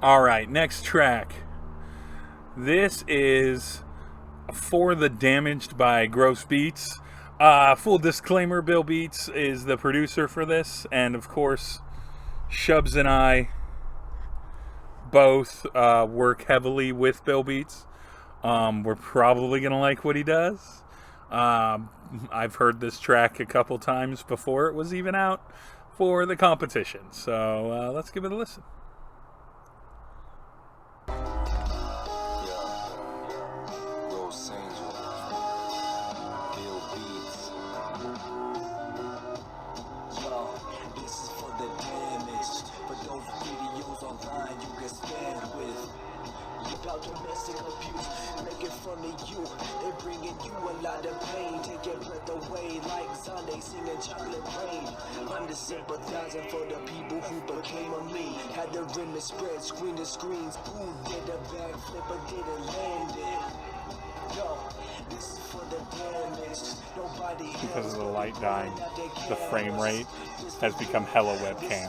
All right, next track. This is For the Damaged by Gross Beats. Full disclaimer, Bill Beats is the producer for this, and of course, Shubs and I both work heavily with Bill Beats. We're probably going to like what he does. I've heard this track a couple times before it was even out for the competition, so let's give it a listen. Domestic abuse, making fun of you. They bringing you a lot of pain, take your breath away like Sunday singing Chocolate Rain. I'm the sympathizing for the people who became a me. Had the rim and spread, screen to screens. Who did a backflip but didn't land it? Yo, this is for the damaged. Nobody because of the light dying, the frame rate has become hella webcam.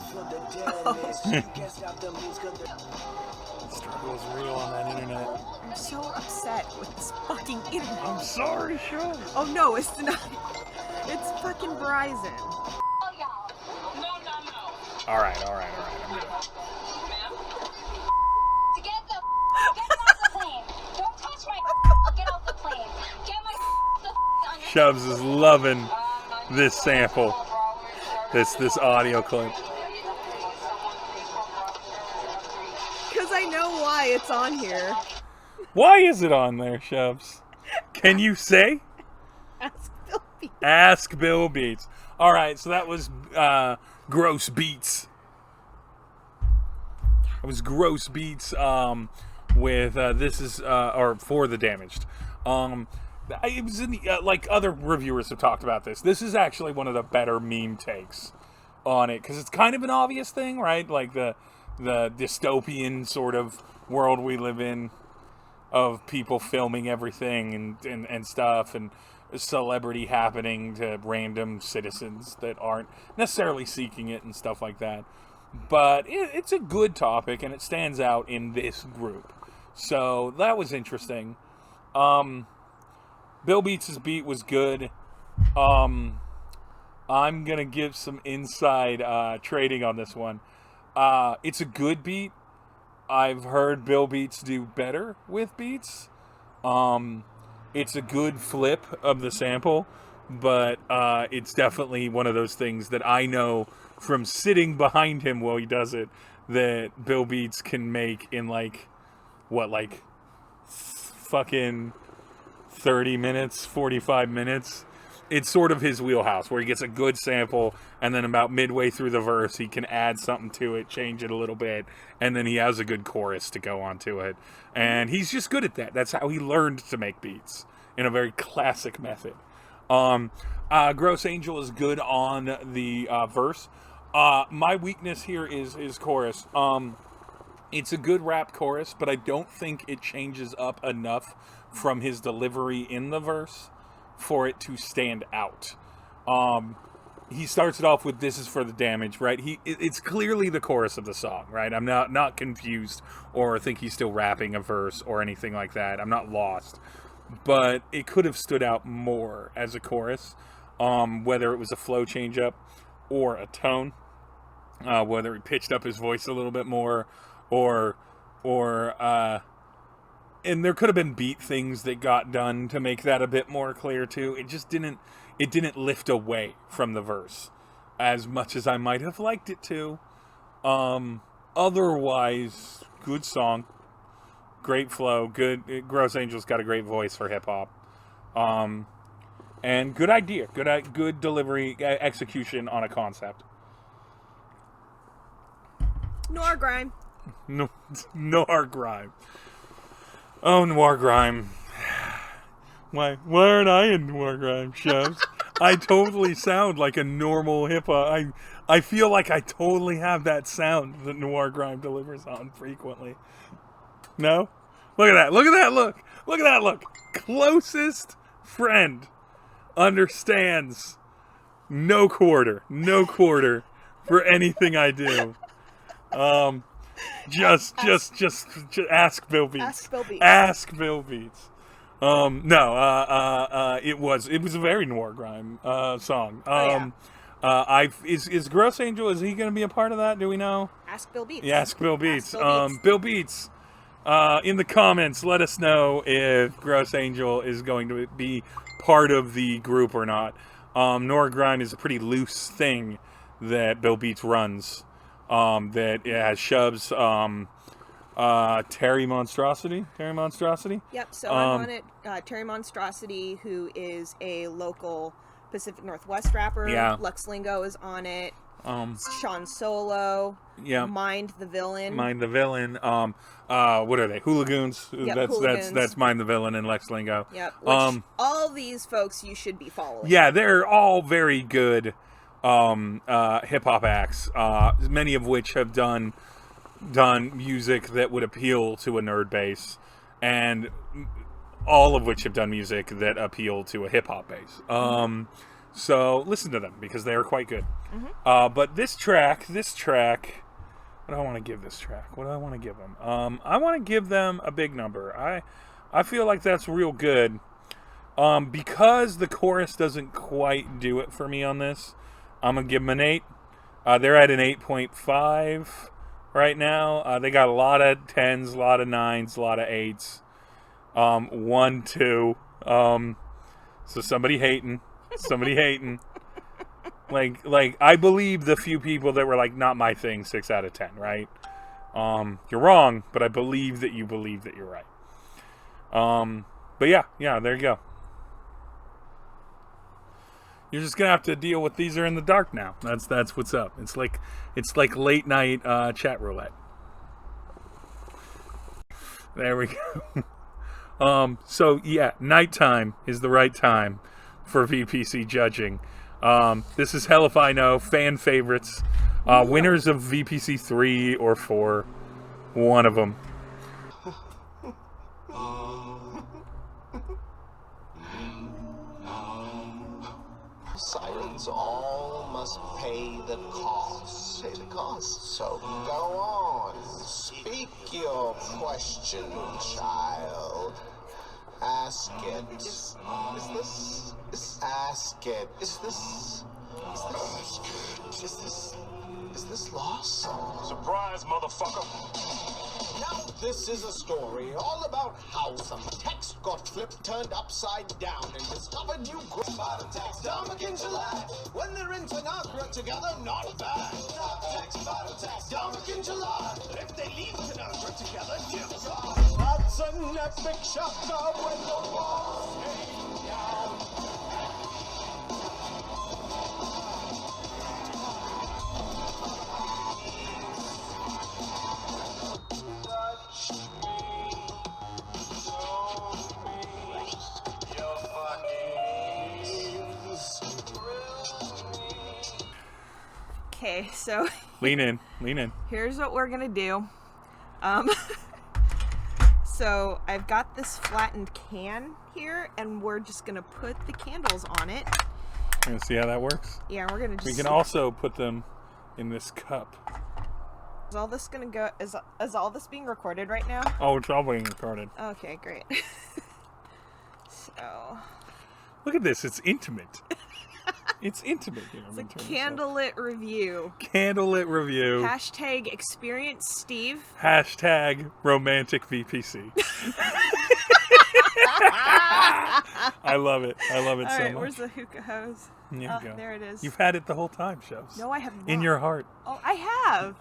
The struggle is real on that internet. I'm so upset with this fucking internet. I'm sorry, Sean. Oh no, it's not. It's fucking Verizon. All right. I'm good. Get off the plane. Don't touch my. Get off the plane. Get my. Shubs is loving this sample, this audio clip. I know why it's on here. Why is it on there, Shubs? Can you say? Ask Bill Beats. Ask Bill Beats. All right, so that was Gross Beats. It was Gross Beats with this is or For the Damaged. It was in the, like other reviewers have talked about this. This is actually one of the better meme takes on it because it's kind of an obvious thing, right? Like the dystopian sort of world we live in of people filming everything and stuff and celebrity happening to random citizens that aren't necessarily seeking it and stuff like that. But it's a good topic and it stands out in this group. So that was interesting. Bill Beats' beat was good. I'm going to give some inside trading on this one. It's a good beat. I've heard Bill Beats do better with beats. It's a good flip of the sample, but it's definitely one of those things that I know from sitting behind him while he does it that Bill Beats can make in fucking 30 minutes, 45 minutes. It's sort of his wheelhouse where he gets a good sample and then about midway through the verse he can add something to it, change it a little bit, and then he has a good chorus to go onto it. And he's just good at that. That's how he learned to make beats in a very classic method. Gross Angel is good on the verse. My weakness here is chorus. It's a good rap chorus, but I don't think it changes up enough from his delivery in the verse for it to stand out. He starts it off with "This is for the damage," right? It's clearly the chorus of the song, right? I'm not confused or think he's still rapping a verse or anything like that. I'm not lost, but it could have stood out more as a chorus, whether it was a flow change up or a tone, whether he pitched up his voice a little bit more, or and there could have been beat things that got done to make that a bit more clear too. It just didn't lift away from the verse as much as I might have liked it to. Otherwise, good song, great flow, good. Gross Angel's got a great voice for hip hop, and good idea, good delivery, execution on a concept. Noir Grime. No, Noir Grime. Oh, Noir Grime. Why aren't I in Noir Grime, Shubs? I totally sound like a normal hip-hop. I feel like I totally have that sound that Noir Grime delivers on frequently. No? Look at that. Look at that look. Look at that look. Closest friend understands no quarter for anything I do. Just ask Bill Beats. Ask Bill Beats. Ask Bill Beats. It was a very noir grime song. Is Gross Angel, is he going to be a part of that? Do we know? Ask Bill Beats. Yeah, ask Bill Beats. Ask Bill Beats. Bill Beats, in the comments, let us know if Gross Angel is going to be part of the group or not. Noir grime is a pretty loose thing that Bill Beats runs. That it has Shubs, Terry Monstrosity. Yep. So I'm on it. Terry Monstrosity, who is a local Pacific Northwest rapper. Yeah. Lex Lingo is on it. Sean Solo. Yeah. Mind the Villain. What are they? Hooligoons. Yep, That's Mind the Villain and Lex Lingo. Yep. Which all these folks you should be following. Yeah, they're all very good hip hop acts. Many of which have done music that would appeal to a nerd base, and all of which have done music that appeal to a hip hop base. So listen to them because they are quite good. But this track, what do I want to give this track? What do I want to give them? I want to give them a big number. I feel like that's real good. Because the chorus doesn't quite do it for me on this, I'm going to give them an 8. They're at an 8.5 right now. They got a lot of 10s, a lot of 9s, a lot of 8s. 1, 2. So somebody hating. Like I believe the few people that were like, not my thing, 6 out of 10, right? You're wrong, but I believe that you believe that you're right. But yeah, there you go. You're just gonna have to deal with these are in the dark now. That's what's up. It's like late night chat roulette. There we go. So yeah, nighttime is the right time for VPC judging. This is hell if I know. Fan favorites, winners of VPC 3 or 4, one of them. Silence, all must pay the cost. So go on, speak your question, child. Ask it. Is this lost? Surprise, motherfucker. Now this is a story all about how some text got flipped, turned upside down, and discovered you could buy the text down in July. When they're in Tanagra together, not bad. Text, battle text, down in July. If they leave Tanagra together, give up. That's an epic chapter when the walls came down. Okay, so Lean in. here's what we're gonna do. So I've got this flattened can here, and we're just gonna put the candles on it. Gonna see how that works. Yeah, we're gonna just. We can also put them in this cup. Is all this gonna go? Is all this being recorded right now? Oh, it's all being recorded. Okay, great. So. Look at this. It's intimate. It's intimate. You know, It's a candlelit review. Candlelit review. Hashtag experience Steve. Hashtag romantic VPC. I love it. I love it All so right, much. where's the hookah hose? There you go. There it is. You've had it the whole time, Shubs. No, I have not. In your heart. Oh, I have.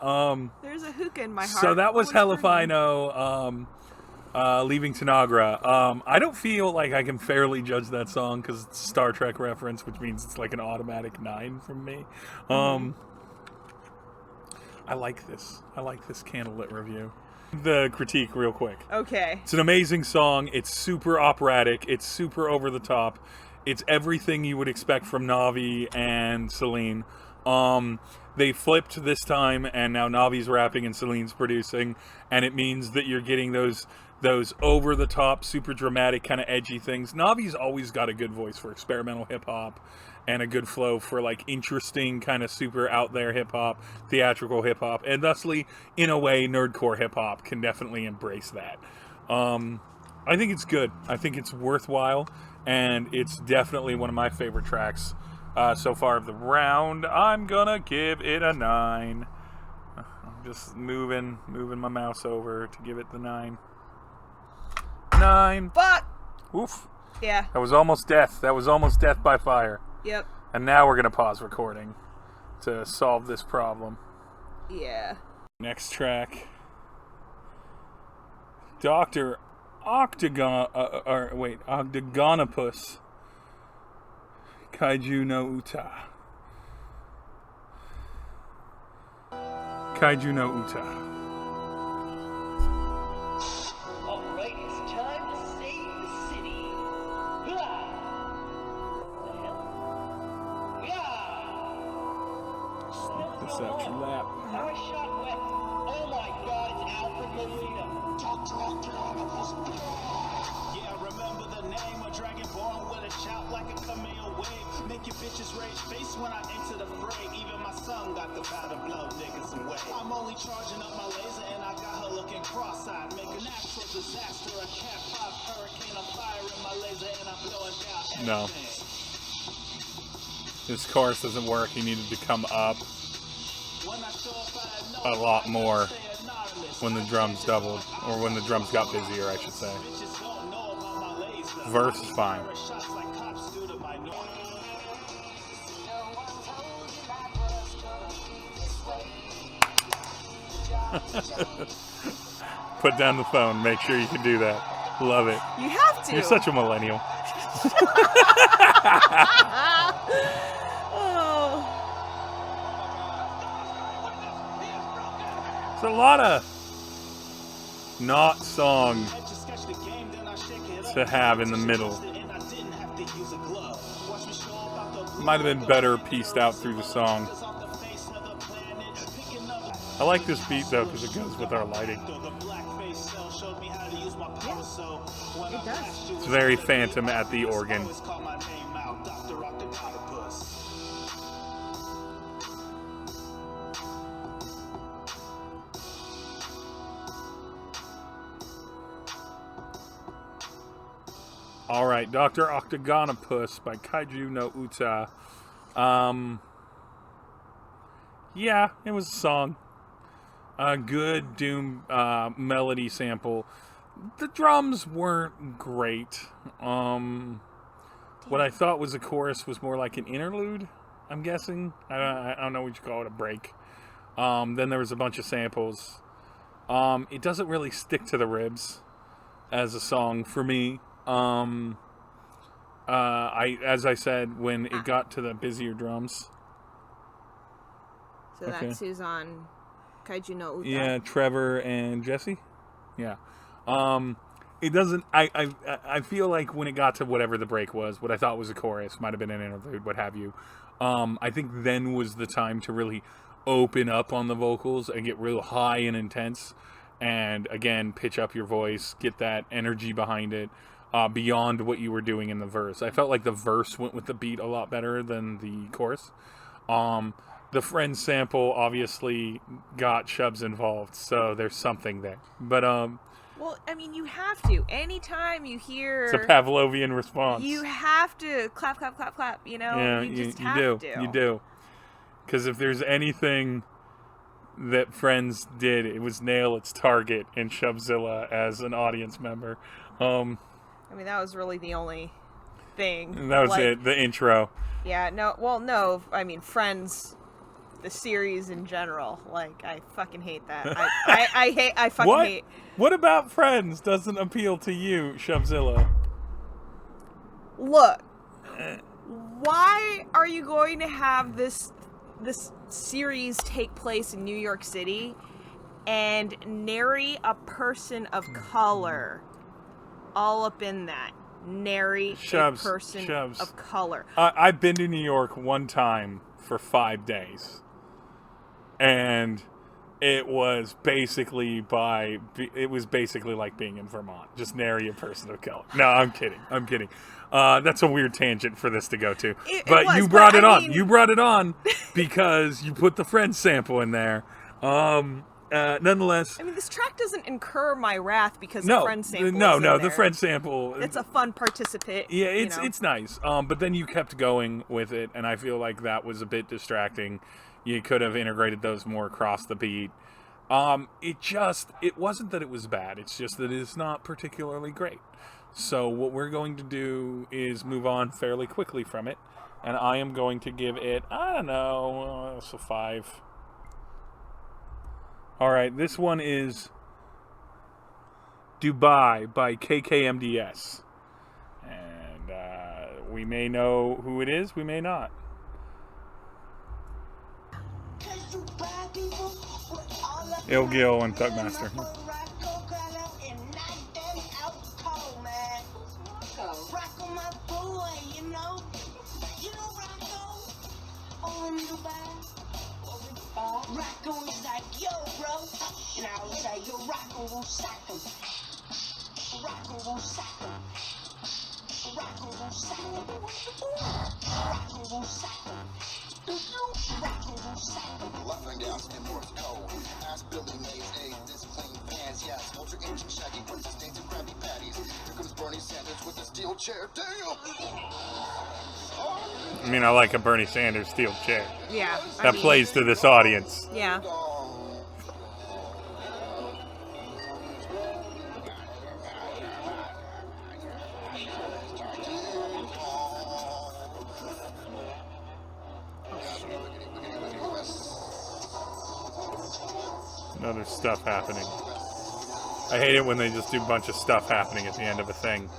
There's a hookah in my heart. So that was Oh, Hell it's If I burning. Know, leaving Tanagra. I don't feel like I can fairly judge that song because it's a Star Trek reference, which means it's like an automatic 9 from me. I like this. I like this candlelit review. The critique real quick. Okay. It's an amazing song. It's super operatic. It's super over the top. It's everything you would expect from Navi and Celine. They flipped this time, and now Navi's rapping and Celine's producing, and it means that you're getting those over the top, super dramatic, kind of edgy things. Navi's always got a good voice for experimental hip hop, and a good flow for like interesting kind of super out there hip hop, theatrical hip hop, and thusly, in a way, nerdcore hip hop can definitely embrace that. I think it's good. I think it's worthwhile, and it's definitely one of my favorite tracks so far of the round. I'm gonna give it a 9. I'm just moving my mouse over to give it the 9. 9. Fuck! Oof. Yeah. That was almost death. That was almost death by fire. Yep. And now we're gonna pause recording to solve this problem. Yeah. Next track. Dr. Octagonopus. Kaiju no Uta. Kaiju no Uta. Alright, it's time to save the city. Blah! The hell? Yeah! This out your lap. How I shot wet. Oh my god, it's Alfred Molina. Dr. Octagonopus. Yeah, remember the name, a dragonborn with a shout like a cameo wave. Make your bitches rage face when I enter the fray. Even my son got the power to blow niggas away. I'm only charging up my laser and I got her looking cross-eyed. Make a natural disaster, a cat 5 hurricane. I'm firing my laser and I'm blowing down everything. No. This chorus doesn't work. He needed to come up a lot more when the drums doubled, or when the drums got busier, I should say. Verse is fine. Put down the phone. Make sure you can do that. Love it. You have to. You're such a millennial. Oh. It's a lot of not song to have in the middle. Might have been better pieced out through the song. I like this beat though because it goes with our lighting. It does. It's very Phantom at the organ. All right, Dr. Octagonopus by Kaiju no Uta. Yeah, it was a song. A good doom melody sample. The drums weren't great. What I thought was a chorus was more like an interlude, I'm guessing. I don't know what you call it, a break. Then there was a bunch of samples. It doesn't really stick to the ribs as a song for me. As I said, when it got to the busier drums. So that's who's on Kaiju no Uta. Yeah, Trevor and Jesse. Yeah. It doesn't. I feel like when it got to whatever the break was, what I thought was a chorus, might have been an interlude, what have you. I think then was the time to really open up on the vocals and get real high and intense, and again pitch up your voice, get that energy behind it. Beyond what you were doing in the verse. I felt like the verse went with the beat a lot better than the chorus. The Friends sample obviously got Shubs involved, so there's something there. But well, I mean, you have to. Anytime you hear, it's a Pavlovian response. you have to clap, clap, clap, clap. You know, Yeah, you just you have do. to. You do. Because if there's anything that Friends did, it was nail its target in Shubzilla as an audience member. I mean, that was really the only thing. And that was it, the intro. Yeah, no, well, no, I mean, Friends, the series in general, like, I fucking hate that. I fucking hate. What about Friends doesn't appeal to you, Shubzilla? Look, why are you going to have this series take place in New York City and nary a person of color all up in that? Nary a person of color. I've been to New York one time for 5 days. And it was basically like being in Vermont. Just nary a person of color. No, I'm kidding. That's a weird tangent for this to go to. But you brought it on. You brought it on because you put the Friends sample in there. Nonetheless, I mean, this track doesn't incur my wrath because the Friends sample. No, the Friends sample. It's a fun participant. Yeah, it's nice. But then you kept going with it, and I feel like that was a bit distracting. You could have integrated those more across the beat. It wasn't that it was bad. It's just that it's not particularly great. So what we're going to do is move on fairly quickly from it, and I am going to give it, I don't know, it's a 5. All right, this one is Dubai by KKMDS. And we may know who it is, we may not. Ill Gil and Tugmaster. Rocco is like, yo, bro. And I was like, yo, Rocco will sack him. Rocco will sack him. Rocco will sack him. Rocco will sack him. Rocco will sack him. Laughing down skin Morse code. Ask Billy Mays, this clean pants. Yes, ultra ancient shaggy princess stains and Krabby Patties. Here comes Bernie Sanders with a steel chair. Damn! I mean, I like a Bernie Sanders steel chair. Yeah. That plays to this audience. Yeah. Another stuff happening. I hate it when they just do a bunch of stuff happening at the end of a thing.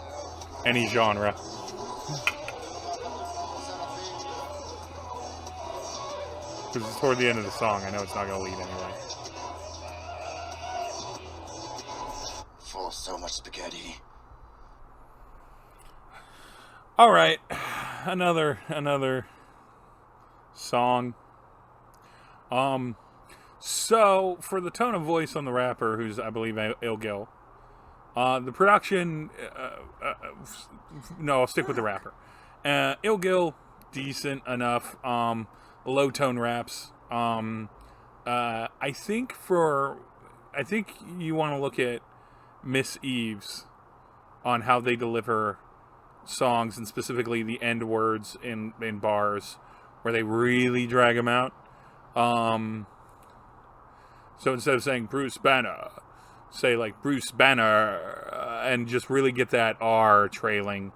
Any genre. Because it's toward the end of the song. I know it's not going to lead anyway. Full of so much spaghetti. All right, another song. So for the tone of voice on the rapper, who's I believe Ill Gil, the production. No, I'll stick with the rapper. Ill Gil, decent enough. Low tone raps. I think you want to look at Miss Eves on how they deliver songs, and specifically the end words in bars where they really drag them out. So instead of saying Bruce Banner, say like Bruce Banner, and just really get that R trailing,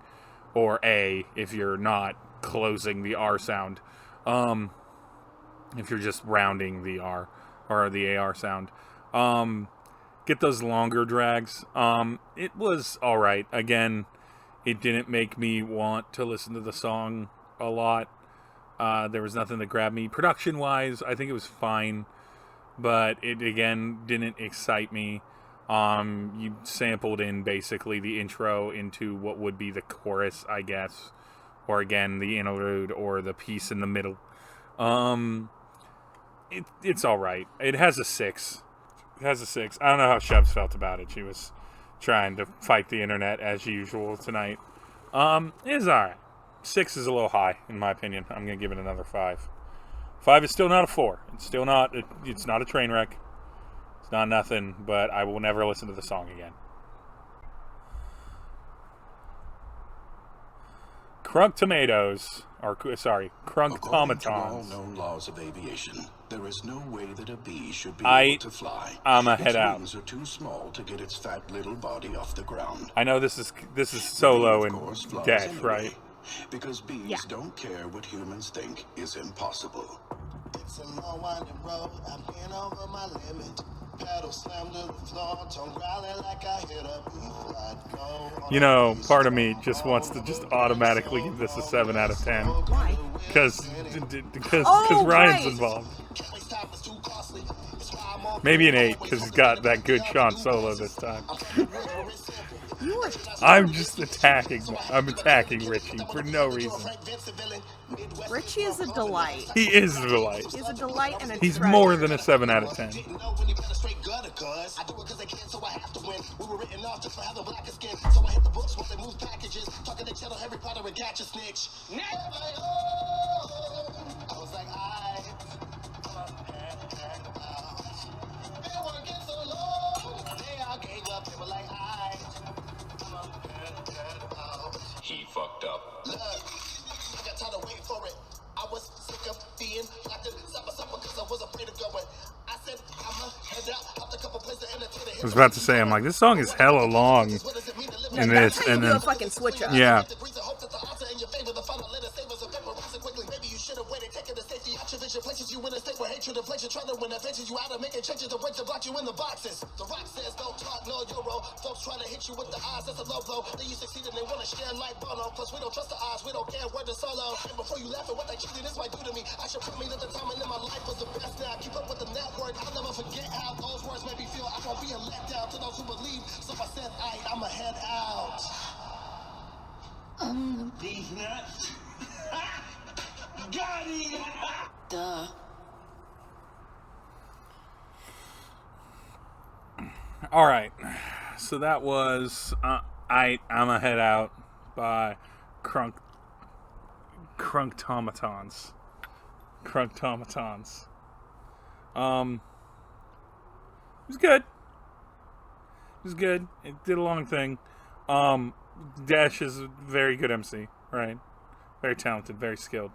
or A if you're not closing the R sound. If you're just rounding the R or the AR sound. Get those longer drags. It was alright. Again, it didn't make me want to listen to the song a lot. There was nothing that grabbed me. Production-wise, I think it was fine. But it, again, didn't excite me. You sampled in basically the intro into what would be the chorus, I guess. Or again, the interlude or the piece in the middle. It's alright. It has a 6. It has a 6. I don't know how Shubs felt about it. She was trying to fight the internet as usual tonight. It's alright. 6 is a little high, in my opinion. I'm going to give it another 5. 5 is still not a 4. It's still not, it's not a train wreck. It's not nothing, but I will never listen to the song again. Crunk Tomatoes, or sorry, Crunk According to all Tomatons. known laws of aviation, there is no way that a bee should be able to fly. I'ma Its head out. wings are too small to get its fat little body off the ground. I know this is Solo Bee, and of course, flies Dash, anyway, right? Because bees don't care what humans think is impossible. It's a long winding road, I've been over my limit. Pedal slam to the floor, tongue growling like I hit a B-flat. You know, part of me just wants to just automatically give this a 7 out of 10. Why? Because Oh, Ryan's right. involved. Maybe an 8, because he's got that good Sean Solo this time. I'm just attacking. I'm attacking Richie for no reason. Richie is a delight. He is a delight. He's a delight and a He's treasure. more than a 7 out of 10. He fucked up. Look, I got time to wait for it. I was sick of being locked in supper because I was afraid of going. I said, I'ma head out, hopped a couple places in the I was about to say, I'm like, this song is hella long. And That's this, how you and do then, a fucking switch up. yeah. Places you in a state where hatred and pleasure trying to win adventures you out of making changes to break to block you in the boxes. The rock says don't talk no euro. Folks trying to hit you with the odds, that's a low blow. Then you succeed and they want to share like Bono. Plus we don't trust the odds, we don't care where the solo. And before you laugh at what they cheated, this might do to me. I should put me that the timing in my life was the best now. Keep up with the network, I'll never forget how those words made me feel. I won't be a letdown to those who believe. So I said, I'ma head out. These nuts. Got him. Duh. All right. So that was I'ma Head Out by Crunktomatons. Crunktomatons. It was good. It was good. It did a long thing. Dash is a very good MC, right? Very talented, very skilled.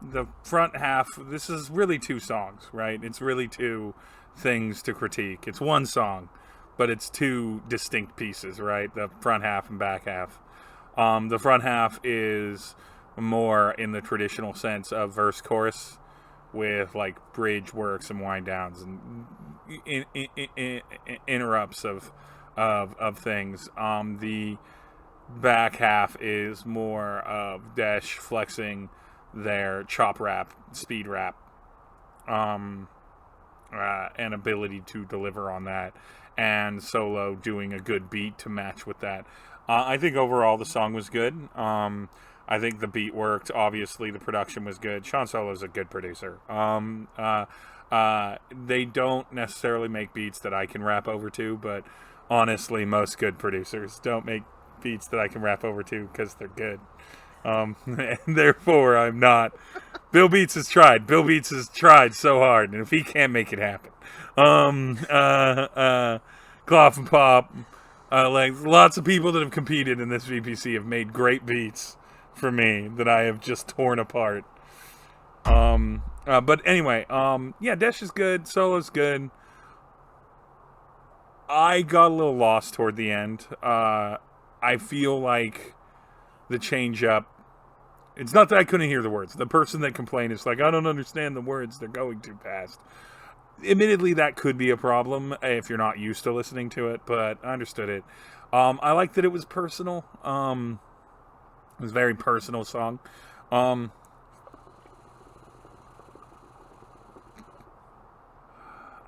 The front half, this is really 2 songs, right? It's really 2 things to critique. It's 1 song, but it's 2 distinct pieces, right? The front half and back half. The front half is more in the traditional sense of verse chorus with like bridge works and wind downs and interrupts of things. The back half is more of Dash flexing their chop rap, speed rap, and ability to deliver on that, and Solo doing a good beat to match with that. I think overall the song was good. I think the beat worked. Obviously, the production was good. Sean Solo's a good producer. They don't necessarily make beats that I can rap over to, but honestly, most good producers don't make beats that I can rap over to because they're good. And therefore, I'm not. Bill Beats has tried. Bill Beats has tried so hard, and if he can't make it happen, Cloth and Pop, like lots of people that have competed in this VPC have made great beats for me that I have just torn apart. But anyway, yeah, Dash is good. Solo's good. I got a little lost toward the end. I feel like the change up. It's not that I couldn't hear the words. The person that complained is like, I don't understand the words. They're going too fast. Admittedly, that could be a problem if you're not used to listening to it, but I understood it. I liked that it was personal. It was a very personal song. I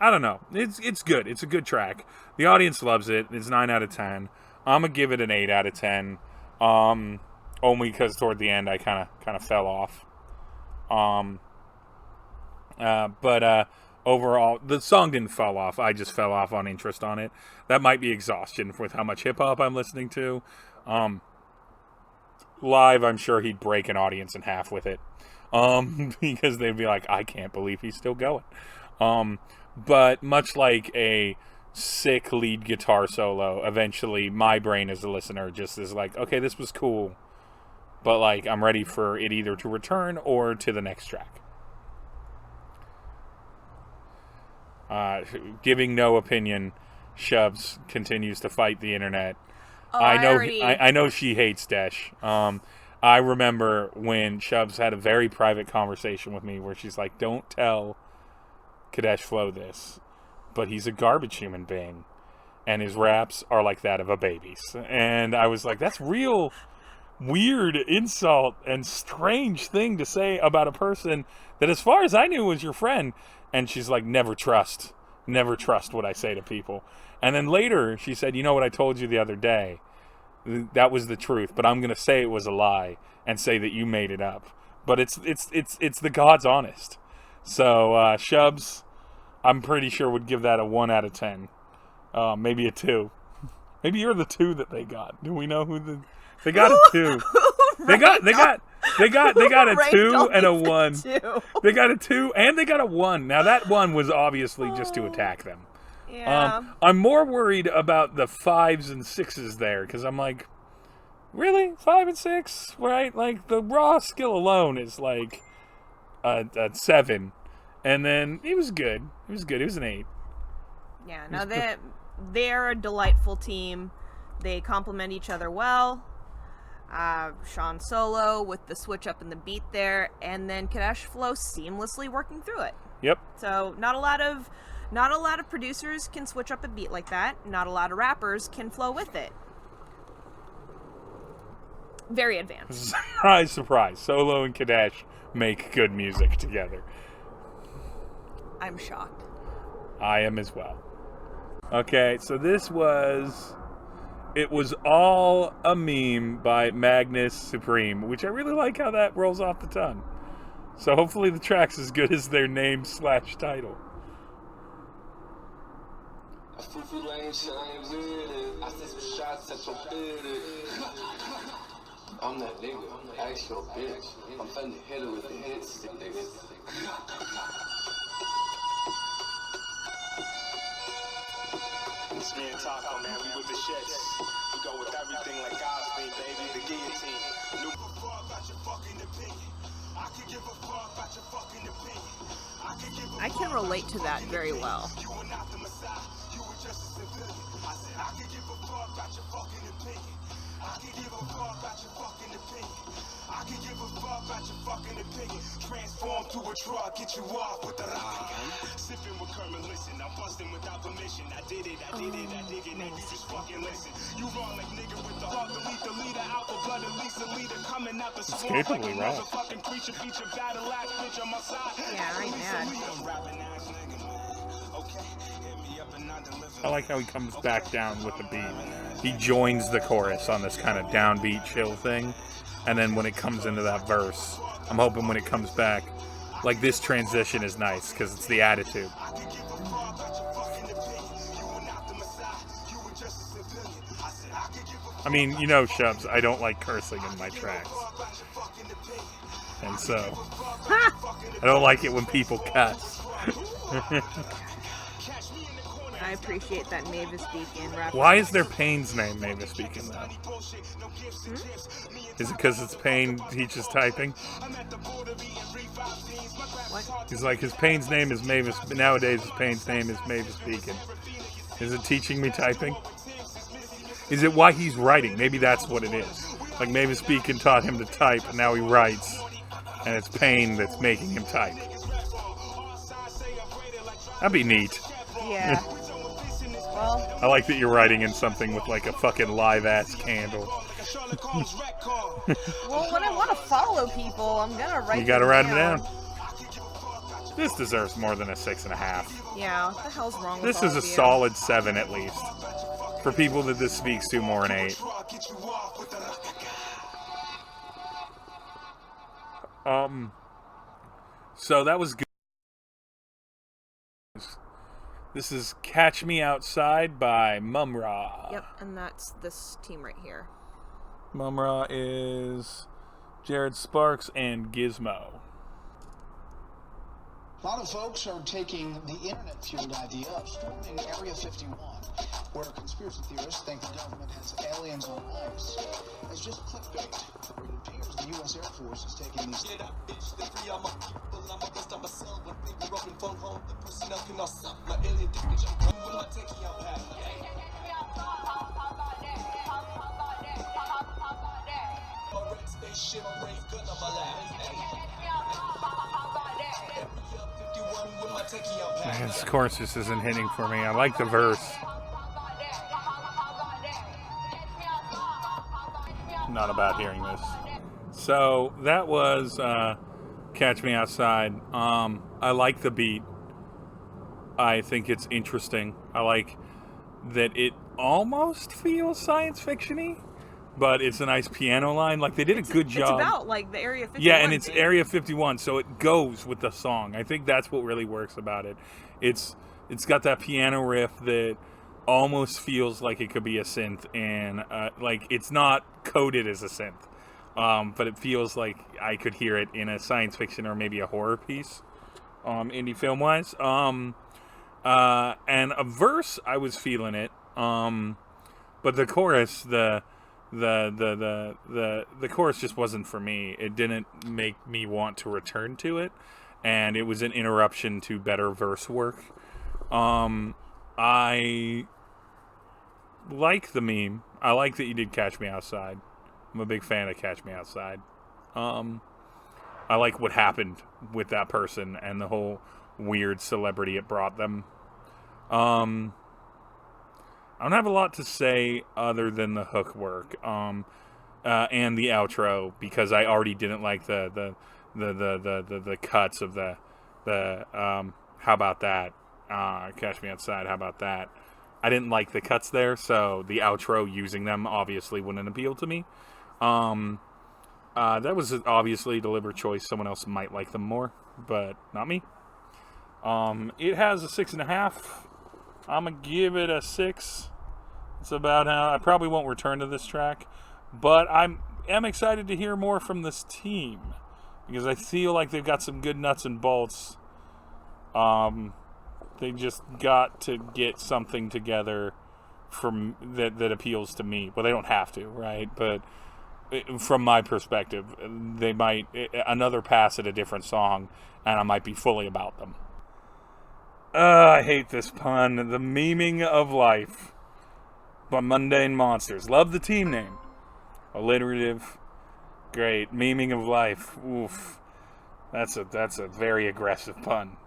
don't know. It's good. It's a good track. The audience loves it. It's 9 out of 10. I'm gonna give it an 8 out of 10. Only because toward the end I kind of fell off. But overall, the song didn't fall off. I just fell off on interest on it. That might be exhaustion with how much hip hop I'm listening to. Live, I'm sure he'd break an audience in half with it. Because they'd be like, I can't believe he's still going. But much like a sick lead guitar solo, eventually my brain as a listener just is like, okay, this was cool, but like I'm ready for it either to return or to the next track. Giving no opinion, Shubs continues to fight the internet. I know she hates Dash. I remember when Shubs had a very private conversation with me where she's like, don't tell Kadesh Flow this, but he's a garbage human being and his raps are like that of a baby's. And I was like, that's real weird insult and strange thing to say about a person that, as far as I knew, was your friend. And she's like, never trust never trust what I say to people. And then later she said, you know what I told you the other day? That was the truth, but I'm going to say it was a lie and say that you made it up. But it's the God's honest. So Shubs, I'm pretty sure would give that a 1 out of 10. Maybe a 2. Maybe you're the 2 that they got. Do we know who they got a 2? They got a 2 and a 1. They got a 2 and they got a 1. Now that 1 was obviously just to attack them. Yeah. I'm more worried about the 5s and 6s there, because I'm like, really? 5 and 6? Right? Like, the raw skill alone is like a 7. And then it was good. It was good. It was an 8. Yeah, no, they're a delightful team. They complement each other well. Sean solo with the switch up in the beat there, and then Kadesh flow seamlessly working through it. Yep. So not a lot of producers can switch up a beat like that. Not a lot of rappers can flow with it. Very advanced. Surprise, surprise. Solo and Kadesh make good music together. I'm shocked. I am as well. Okay, so it was all a meme by Magnus Supreme, which I really like how that rolls off the tongue. So hopefully the track's as good as their name/title. I'm that nigga. Ask your bitch. I'm finna hit her with the hits, nigga. It's me and Taco, man. We with the shits. We go with everything like Gosling, baby. The guillotine. New fuck about your fucking opinion. I can give a fuck about your fucking opinion. I can relate to that very well. You were not the Messiah. You were just a civilian. I said I can give a fuck about your fucking opinion. I can give a fuck about your fucking opinion. I can give a fuck about your fucking opinion. Transform to a truck, get you off with the rock. Sipping with Kermit, listen. I'm busting without permission. I did it, now you just fucking listen. You wrong like nigga with the heart, delete the leader, alpha blood, at least a leader coming out the swamp like a motherfucking creature, feature battle ass bitch on my side. Yeah, I ain't mad. I like how he comes back down with the beat. He joins the chorus on this kind of downbeat chill thing. And then when it comes into that verse, I'm hoping when it comes back, like this transition is nice because it's the attitude. I mean, you know, Shubs, I don't like cursing in my tracks. And so, I don't like it when people cuss. I appreciate that Mavis Beacon rap. Why is their Payne's name Mavis Beacon, though? Is it because it's Payne teaches typing? What? He's like, his Payne's name is Mavis, but nowadays his Payne's name is Mavis Beacon. Is it teaching me typing? Is it why he's writing? Maybe that's what it is. Like Mavis Beacon taught him to type, and now he writes, and it's Payne that's making him type. That'd be neat. Yeah. Well, I like that you're writing in something with like a fucking live-ass candle. well, when I want to follow people, I'm gonna write. You gotta write them down. This deserves more than a 6.5. Yeah, what the hell's wrong with This all is a of you? solid 7 at least. For people that this speaks to, more an 8. So that was good. This is Catch Me Outside by Mumra. Yep, and that's this team right here. Mumra is Jared Sparks and Gizmo. A lot of folks are taking the internet-fueled idea of storming Area 51, where conspiracy theorists think the government has aliens on ice, as just clickbait. It appears the U.S. Air Force is taking these... This chorus just isn't hitting for me. I like the verse. Not about hearing this. So that was Catch Me Outside. I like the beat. I think it's interesting. I like that it almost feels science fiction-y, but it's a nice piano line. Like, they did a good job. It's about, like, the Area 51 Yeah, and it's thing. Area 51, so it goes with the song. I think that's what really works about it. It's got that piano riff that almost feels like it could be a synth, and like, it's not coded as a synth, but it feels like I could hear it in a science fiction or maybe a horror piece, indie film wise. And a verse, I was feeling it, but the chorus, the chorus just wasn't for me. It didn't make me want to return to it, and it was an interruption to better verse work. I like the meme. I like that you did Catch Me Outside. I'm a big fan of Catch Me Outside. I like what happened with that person and the whole weird celebrity it brought them. I don't have a lot to say other than the hook work and the outro, because I already didn't like the cuts of the how about that, Catch Me Outside, how about that. I didn't like the cuts there, so the outro using them obviously wouldn't appeal to me. That was obviously a deliberate choice. Someone else might like them more, but not me. It has a 6.5. I'm gonna give it a 6. It's about how I probably won't return to this track, but am excited to hear more from this team, because I feel like they've got some good nuts and bolts. They just got to get something together from that appeals to me. Well, they don't have to, right? But from my perspective, they might another pass at a different song, and I might be fully about them. I hate this pun. The memeing of life by Mundane Monsters. Love the team name. Alliterative. Great. Memeing of life. Oof. That's a very aggressive pun.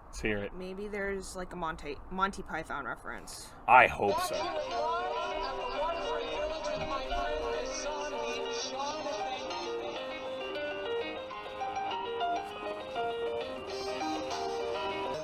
Let's hear it. Maybe there's like a Monty Python reference. I hope so.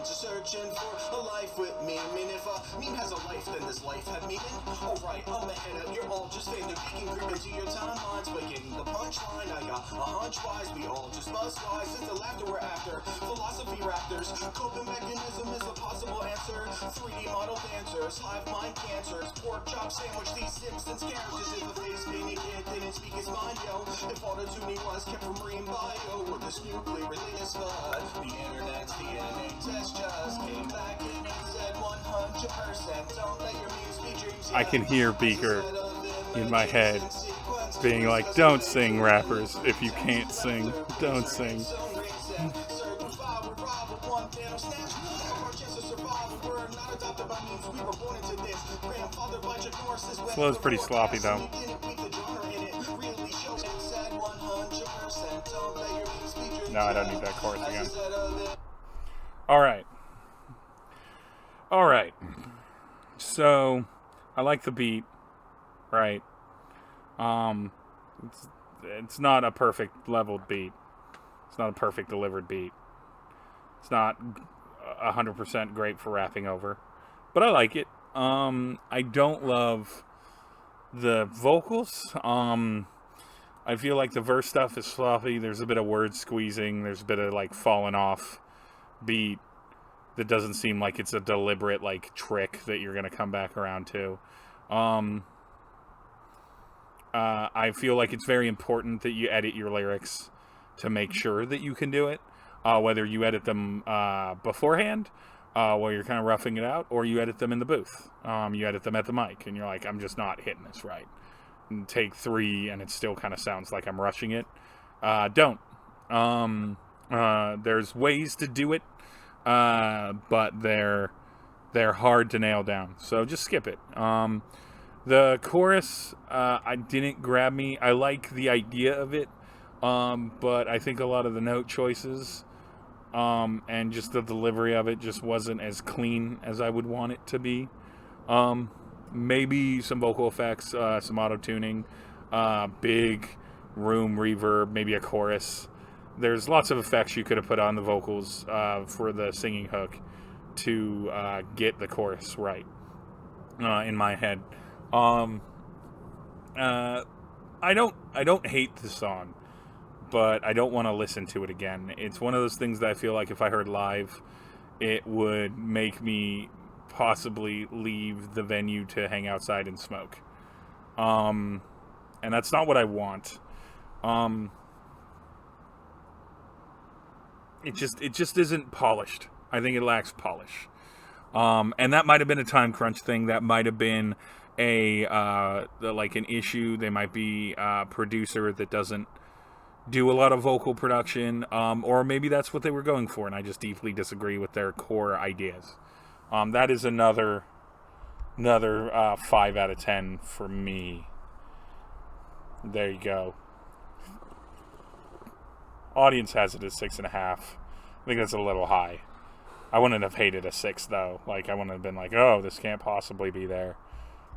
Searching for a life with me. I mean, if a meme has a life, then this life had meaning. Alright, I'm ahead of you're all just fading, peeking, creeping to your timelines, waking the punchline. I got a hunch wise, we all just buzz wise. It's the laughter we're after. Philosophy raptors, coping mechanism is a possible answer. 3D model dancers, hive mind cancers, pork chop sandwich, these Simpsons characters. If the face painting kid didn't speak his mind, yo. If auto-tuning was kept from marine bio, or this nuclear release, but the internet's DNA test just came back and it said 100%. Don't let your muse be dreams. I can hear Beaker in my head being like, don't sing, rappers. If you can't sing, don't sing. Flow's pretty sloppy though. No, I don't need that chorus again. Alright. So, I like the beat, right? It's not a perfect leveled beat. It's not a perfect delivered beat. It's not 100% great for rapping over, but I like it. I don't love the vocals. I feel like the verse stuff is sloppy. There's a bit of word squeezing. There's a bit of like falling off beat that doesn't seem like it's a deliberate like trick that you're gonna come back around to. I feel like it's very important that you edit your lyrics to make sure that you can do it. Whether you edit them beforehand, while you're kind of roughing it out, or you edit them in the booth. You edit them at the mic, and you're like, I'm just not hitting this right. And take 3, and it still kind of sounds like I'm rushing it. Don't. There's ways to do it, but they're hard to nail down. So just skip it. The chorus, I didn't grab me. I like the idea of it, but I think a lot of the note choices and just the delivery of it just wasn't as clean as I would want it to be. Maybe some vocal effects, some auto-tuning, big room reverb, maybe a chorus there's lots of effects you could have put on the vocals for the singing hook to get the chorus right in my head. I don't hate the song, but I don't want to listen to it again. It's one of those things that I feel like if I heard live, it would make me possibly leave the venue to hang outside and smoke. And that's not what I want. It just isn't polished. I think it lacks polish. And that might have been a time crunch thing. That might have been like an issue. They might be a producer that doesn't do a lot of vocal production, or maybe that's what they were going for, and I just deeply disagree with their core ideas. That is another 5 out of 10 for me. There you go. Audience has it as 6.5. I think that's a little high. I wouldn't have hated a 6 though. Like, I wouldn't have been like, oh, this can't possibly be there.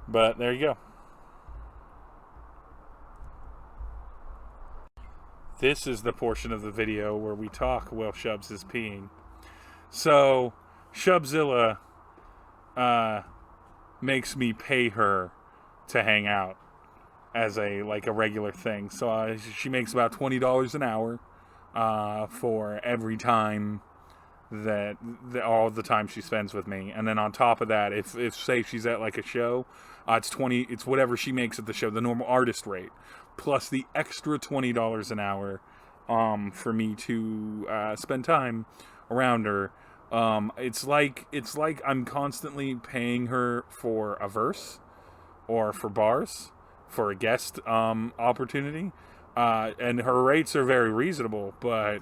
But there you go. This is the portion of the video where we talk while Shubs is peeing. So, Shubzilla makes me pay her to hang out as a regular thing. So she makes about $20 an hour for every time that all the time she spends with me. And then on top of that, if say she's at like a show, it's whatever she makes at the show, the normal artist rate, plus the extra $20 an hour for me to spend time around her. It's like I'm constantly paying her for a verse or for bars for a guest opportunity, and her rates are very reasonable, but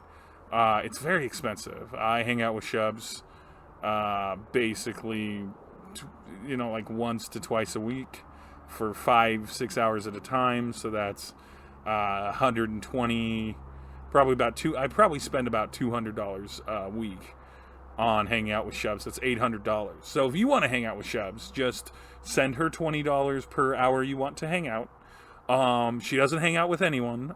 it's very expensive. I hang out with Shubs basically like once to twice a week for 5-6 hours at a time, so that's 120, I probably spend about $200 a week on hanging out with Shubs. That's $800. So if you want to hang out with Shubs, just send her $20 per hour you want to hang out. She doesn't hang out with anyone.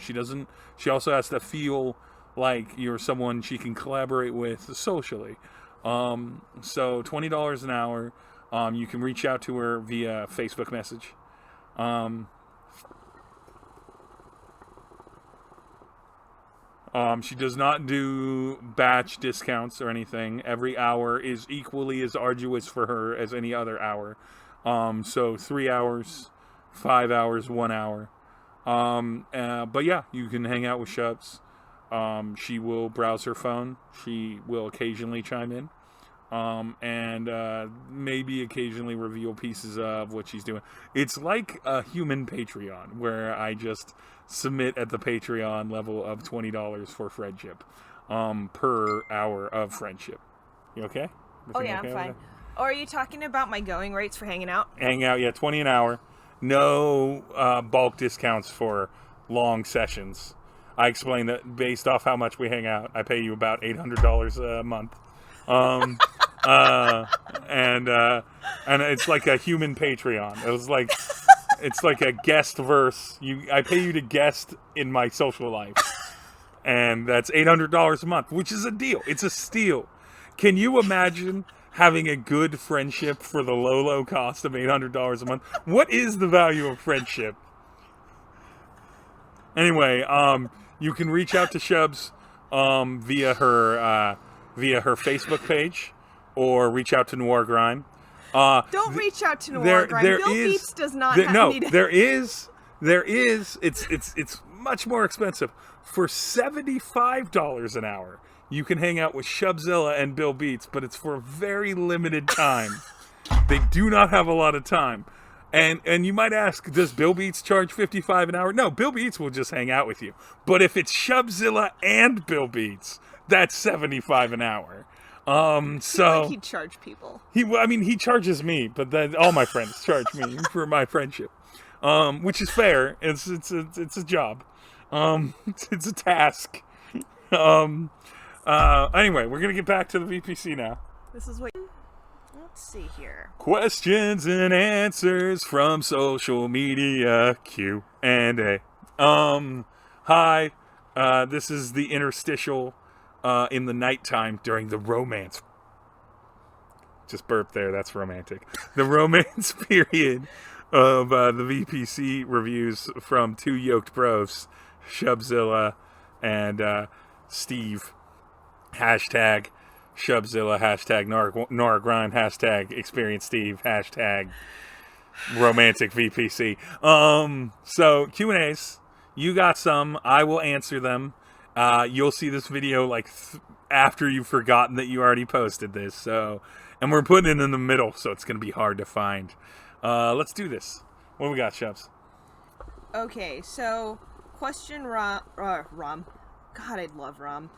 She also has to feel like you're someone she can collaborate with socially. So $20 an hour. You can reach out to her via Facebook message. She does not do batch discounts or anything. Every hour is equally as arduous for her as any other hour. So 3 hours, 5 hours, 1 hour. But yeah, you can hang out with Shubs. She will browse her phone. She will occasionally chime in. And maybe occasionally reveal pieces of what she's doing. It's like a human Patreon, where I just submit at the Patreon level of $20 for friendship, per hour of friendship. You okay? Oh yeah, I'm fine. Oh, are you talking about my going rates for hanging out? Hang out, yeah, $20 an hour. No bulk discounts for long sessions. I explained that based off how much we hang out, I pay you about $800 a month. And it's like a human Patreon. It's like a guest verse. I pay you to guest in my social life, and that's $800 a month, which is a deal. It's a steal. Can you imagine having a good friendship for the low cost of $800 a month? What is the value of friendship? Anyway, you can reach out to Shubs via her Facebook page, or reach out to Noir Grime. Don't reach out to Noir Grime. Bill Beats does not need it. There is. It's much more expensive. For $75 an hour, you can hang out with Shubzilla and Bill Beats, but it's for a very limited time. They do not have a lot of time. And you might ask, does Bill Beats charge $55 an hour? No, Bill Beats will just hang out with you. But if it's Shubzilla and Bill Beats, that's $75 an hour. So he'd charge people. He charges me, but then all my friends charge me for my friendship, which is fair. It's a job. It's a task. Anyway, we're gonna get back to the VPC now. This is what. Let's see here. Questions and answers from social media Q&A. Hi. This is the interstitial in the nighttime during the romance. Just burp there. That's romantic. The romance period of the VPC reviews from two Yoked bros, Shubzilla and Steve. Hashtag Shubzilla. Hashtag Nora Grind. Hashtag Experience Steve. Hashtag romantic VPC. So Q&As. You got some. I will answer them. You'll see this video like after you've forgotten that you already posted this. So, and we're putting it in the middle, so it's going to be hard to find. Let's do this. What do we got, Shubs? Okay, so question Rum. God, I love Rum.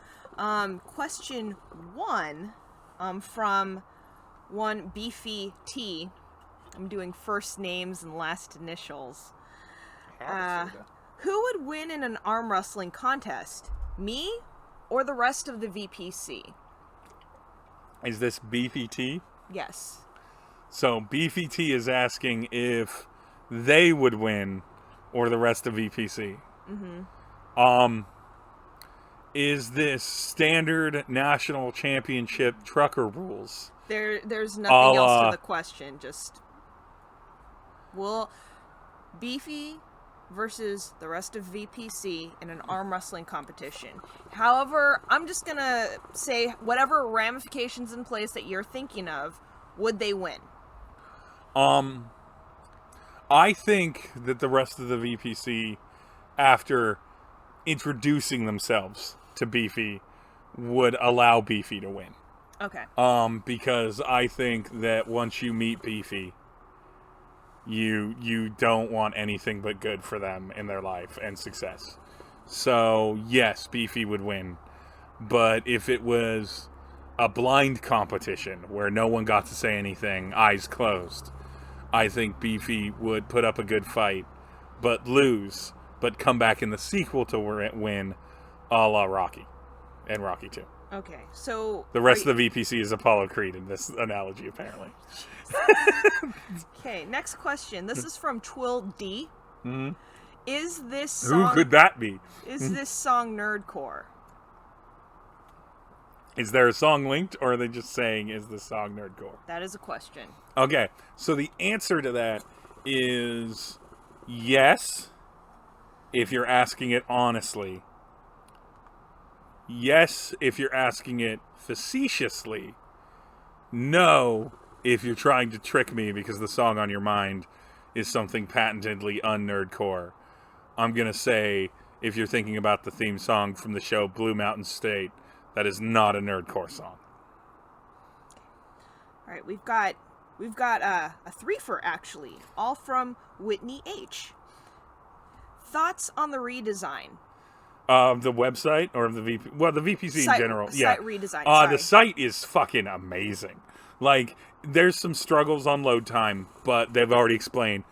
Question 1 from one Beefy T. I'm doing first names and last initials. Who would win in an arm wrestling contest? Me or the rest of the VPC? Is this Beefy T? Yes. So Beefy T is asking if they would win or the rest of VPC. Mm-hmm. Is this standard national championship trucker rules? There's nothing else to the question. Just will Beefy versus the rest of VPC in an arm wrestling competition. However, I'm just gonna say whatever ramifications in place that you're thinking of, would they win? I think that the rest of the VPC, after introducing themselves to Beefy, would allow Beefy to win. Okay. Because I think that once you meet Beefy, you don't want anything but good for them in their life and success. So yes, Beefy would win. But if it was a blind competition where no one got to say anything, eyes closed, I think Beefy would put up a good fight, but lose, but come back in the sequel to win, a la Rocky and Rocky 2. Okay, so the rest of the VPC is Apollo Creed in this analogy, apparently. Okay, next question. This is from Twill D. Mm-hmm. Is this song... Who could that be? Is this song nerdcore? Is there a song linked, or are they just saying, is this song nerdcore? That is a question. Okay, so the answer to that is yes, if you're asking it honestly. Yes, if you're asking it facetiously. No, if you're trying to trick me because the song on your mind is something patentedly un-nerdcore. I'm going to say, if you're thinking about the theme song from the show Blue Mountain State, that is not a nerdcore song. All right, we've got a threefer, actually, all from Whitney H. Thoughts on the redesign? The website or the VP? Well, the VPC in general. Site redesign. The site is fucking amazing. Like, there's some struggles on load time, but they've already explained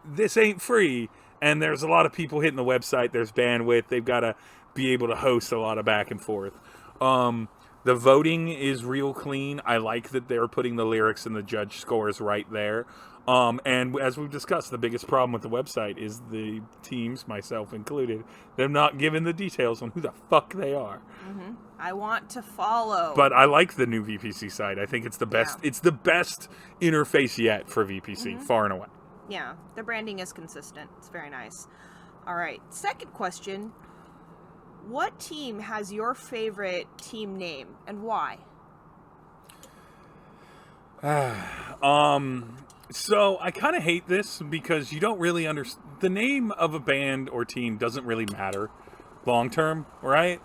this ain't free, and there's a lot of people hitting the website. There's bandwidth. They've got to be able to host a lot of back and forth. The voting is real clean. I like that they're putting the lyrics and the judge scores right there. And as we've discussed, the biggest problem with the website is the teams, myself included, they're not giving the details on who the fuck they are. Mm-hmm. I want to follow. But I like the new VPC site. I think it's the best. Yeah. It's the best interface yet for VPC, far and away. Yeah, the branding is consistent. It's very nice. All right, second question. What team has your favorite team name and why? So I kind of hate this because you don't really understand. The name of a band or team doesn't really matter long term, right?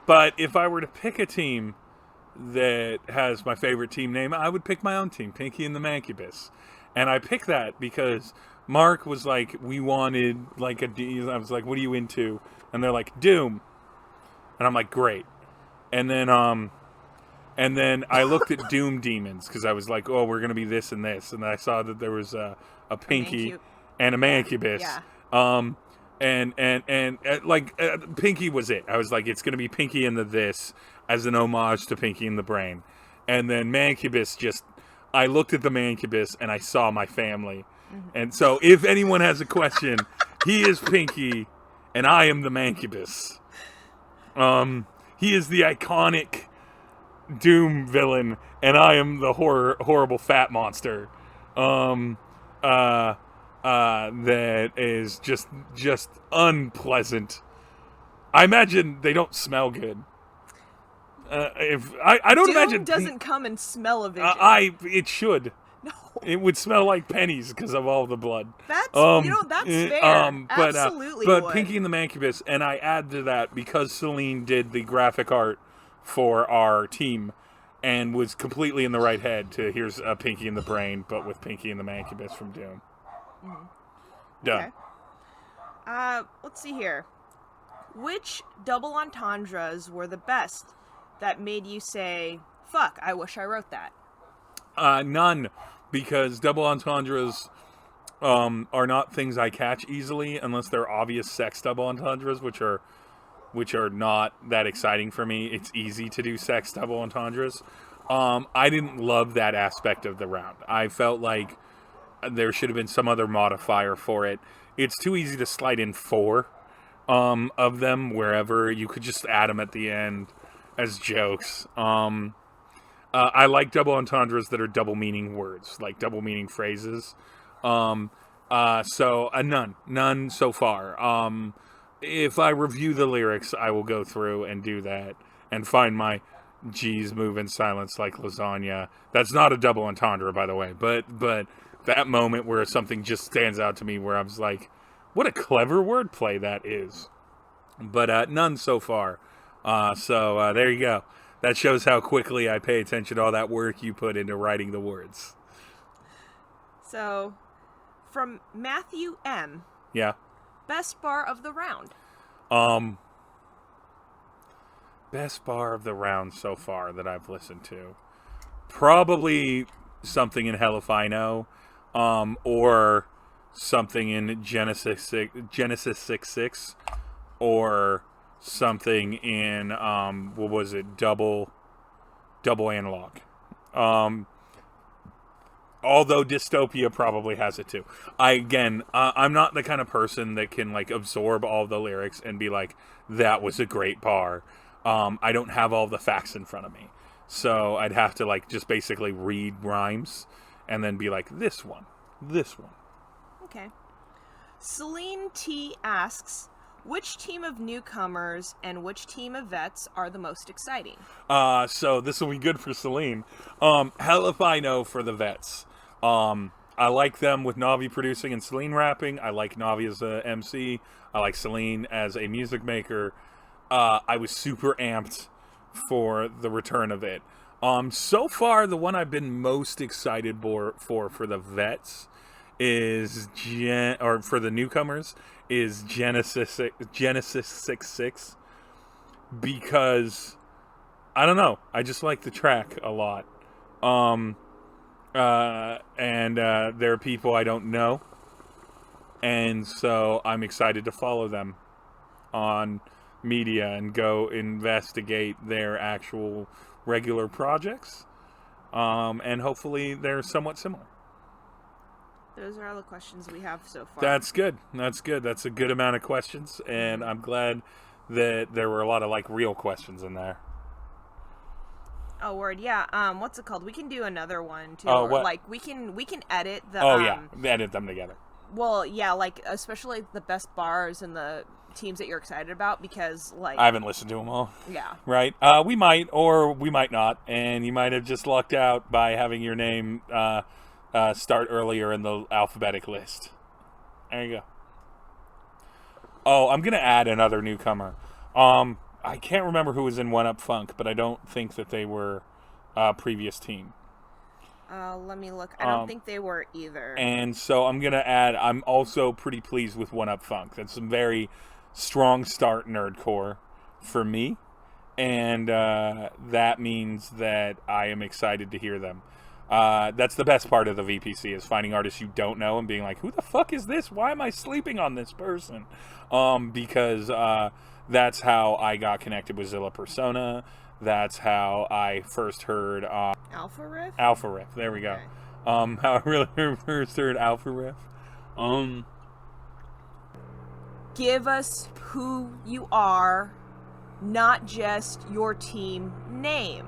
But if I were to pick a team that has my favorite team name, I would pick my own team, Pinky and the Mancubus. And I picked that because Mark was like, we wanted like a D. I was like, what are you into? And they're like, Doom. And I'm like, great. And then I looked at Doom Demons because I was like, oh, we're going to be this and this. And I saw that there was a Pinky and a Mancubus. Yeah. Pinky was it. I was like, it's going to be Pinky and the This as an homage to Pinky and the Brain. And then Mancubus I looked at the Mancubus and I saw my family. Mm-hmm. And so if anyone has a question, He is Pinky, and I am the Mancubus. He is the iconic Doom villain, and I am the horrible fat monster. That is just unpleasant. I imagine they don't smell good. If I don't Doom imagine doesn't come and smell a vision. It should. No. It would smell like pennies because of all the blood. That's that's fair. Absolutely. But would. Pinky and the Mancubus, and I add to that because Celine did the graphic art for our team, and was completely in the right head to here's Pinky and the Brain, but with Pinky and the Mancubus from Doom. Done. Okay. Let's see here. Which double entendres were the best that made you say, fuck, I wish I wrote that? None, because double entendres are not things I catch easily unless they're obvious sex double entendres, which are not that exciting for me. It's easy to do sex double entendres. I didn't love that aspect of the round. I felt like there should have been some other modifier for it. It's too easy to slide in 4 of them wherever. You could just add them at the end as jokes. I like double entendres that are double meaning words, like double meaning phrases. So none so far. If I review the lyrics, I will go through and do that and find my G's move in silence like lasagna. That's not a double entendre, by the way, but that moment where something just stands out to me where I was like, what a clever wordplay that is. But none so far. So there you go. That shows how quickly I pay attention to all that work you put into writing the words. So, from Matthew M. Yeah. Best bar of the round. Best bar of the round so far that I've listened to. Probably something in Hell If I Know. Or something in Genesis 6.6. Or something in what was it, double analog. Although Dystopia probably has it too. I'm not the kind of person that can like absorb all the lyrics and be like, that was a great bar. I don't have all the facts in front of me, so I'd have to like just basically read rhymes and then be like, this one. Okay. Celine T asks, which team of newcomers and which team of vets are the most exciting? So this will be good for Celine. Hell if I know for the vets. I like them with Navi producing and Celine rapping. I like Navi as a MC. I like Celine as a music maker. I was super amped for the return of it. So far, the one I've been most excited for the vets is for the newcomers is Genesis 6.6, because I don't know, I just like the track a lot. And there are people I don't know, and so I'm excited to follow them on media and go investigate their actual regular projects, and hopefully they're somewhat similar. Those are all the questions we have so far. That's good. That's a good amount of questions, and I'm glad that there were a lot of like real questions in there. Oh, word, yeah. What's it called? We can do another one too. Oh, what? Like we can edit the. Oh yeah, edit them together. Well, yeah, like especially the best bars and the teams that you're excited about, because like I haven't listened to them all. Yeah. Right. We might or we might not, and you might have just lucked out by having your name start earlier in the alphabetic list. There you go. Oh, I'm gonna add another newcomer. I can't remember who was in One Up Funk, but I don't think that they were previous team. Let me look. I don't think they were either. And so I'm gonna add. I'm also pretty pleased with One Up Funk. That's a very strong start nerdcore for me, and that means that I am excited to hear them. That's the best part of the VPC, is finding artists you don't know and being like, who the fuck is this? Why am I sleeping on this person? Because that's how I got connected with Zilla Persona. That's how I first heard Alpha Riff? Alpha Riff, there we go. How I really first heard Alpha Riff. Give us who you are, not just your team name.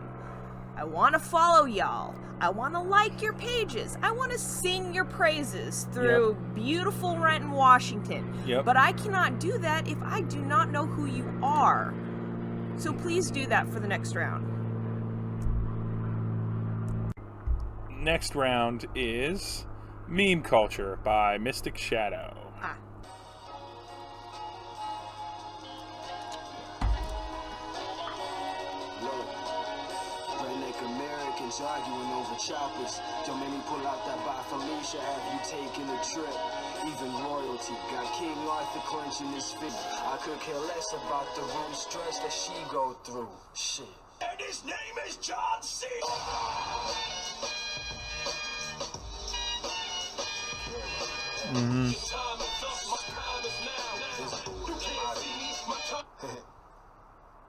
I want to follow y'all. I want to like your pages. I want to sing your praises through beautiful Renton, Washington. But I cannot do that if I do not know who you are. So please do that for the next round. Next round is Meme Culture by Mystic Shadow. Arguing over choppers. Don't make me pull out that by Felicia. Have you taken a trip? Even royalty got King Arthur clenching his fist. I could care less about the room stress that she go through. Shit. And his name is John C.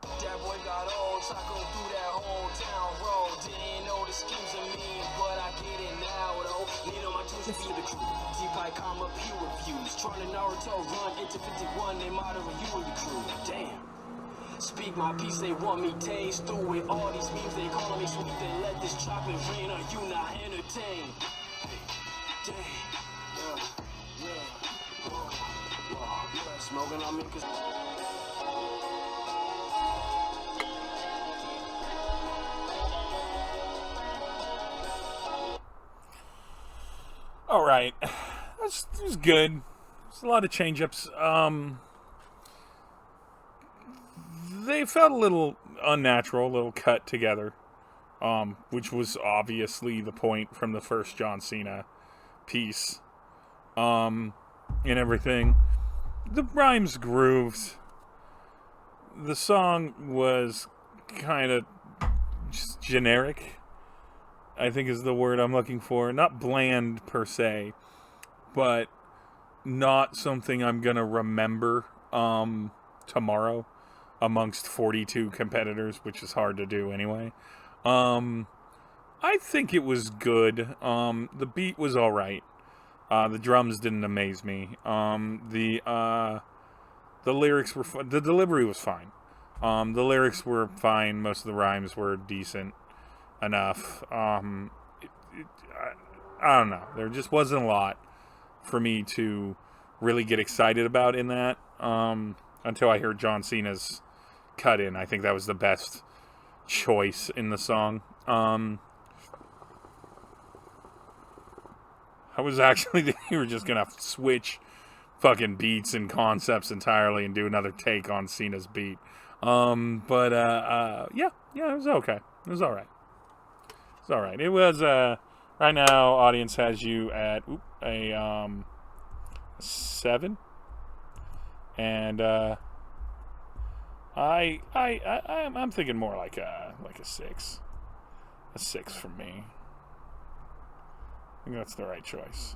That boy got old, so I go through that whole town road. Didn't know the schemes of me, but I get it now, though. Lean on my tools to be the crew. Deep like I'm a pew reviews. Trying to Naruto run into 51, they modern you and the crew. Damn. Speak my piece, they want me tased through it. All these memes, they call me sweet. They let this chocolate rain on you, not entertained. Damn. Smoking on me, cause. All right, it was good. There's a lot of change-ups. They felt a little unnatural, a little cut together, which was obviously the point from the first John Cena piece, and everything. The rhymes grooved. The song was kind of just generic, I think is the word I'm looking for. Not bland per se, but not something I'm going to remember tomorrow amongst 42 competitors, which is hard to do anyway. I think it was good. The beat was all right. The drums didn't amaze me. The lyrics were the delivery was fine. The lyrics were fine. Most of the rhymes were decent enough. I don't know. There just wasn't a lot for me to really get excited about in that until I heard John Cena's cut in. I think that was the best choice in the song. I was actually thinking we were just gonna have to switch fucking beats and concepts entirely and do another take on Cena's beat. Yeah, it was okay. It was all right. It's all right. It was right now. Audience has you at a 7, and I'm thinking more like a 6. A 6 from me. I think that's the right choice.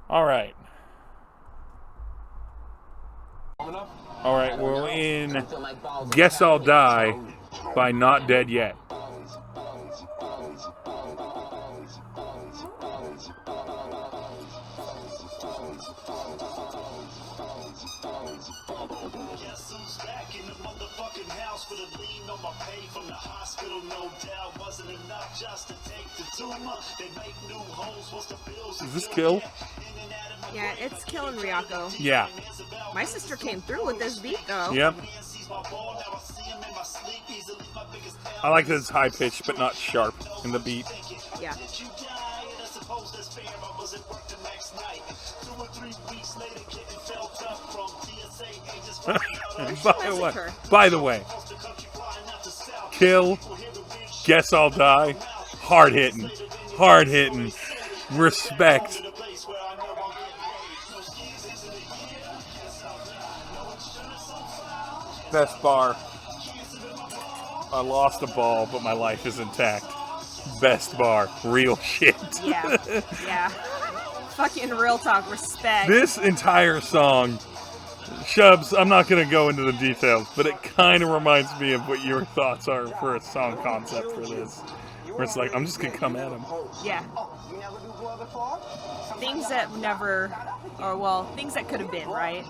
All right. All right, we're in Guess I'll Die by Not Dead Yet. Guess who's back in the motherfucking house with a lean on my pay from the hospital, no doubt. Wasn't enough just to take the tumor. They make new holes, what's the bills? Is this Kill? Yeah, it's Kill and Ryako. Yeah. My sister came through with this beat, though. Yep. I like that it's high pitched but not sharp in the beat. Yeah. By the way, Kill, Guess I'll Die, hard hitting, respect. Best bar. I lost a ball, but my life is intact. Best bar. Real shit. Yeah. Yeah. Fucking real talk. Respect. This entire song, Shubs, I'm not going to go into the details, but it kind of reminds me of what your thoughts are for a song concept for this. Where it's like, I'm just going to come at him. Yeah. Things that never, or well, things that could have been, right?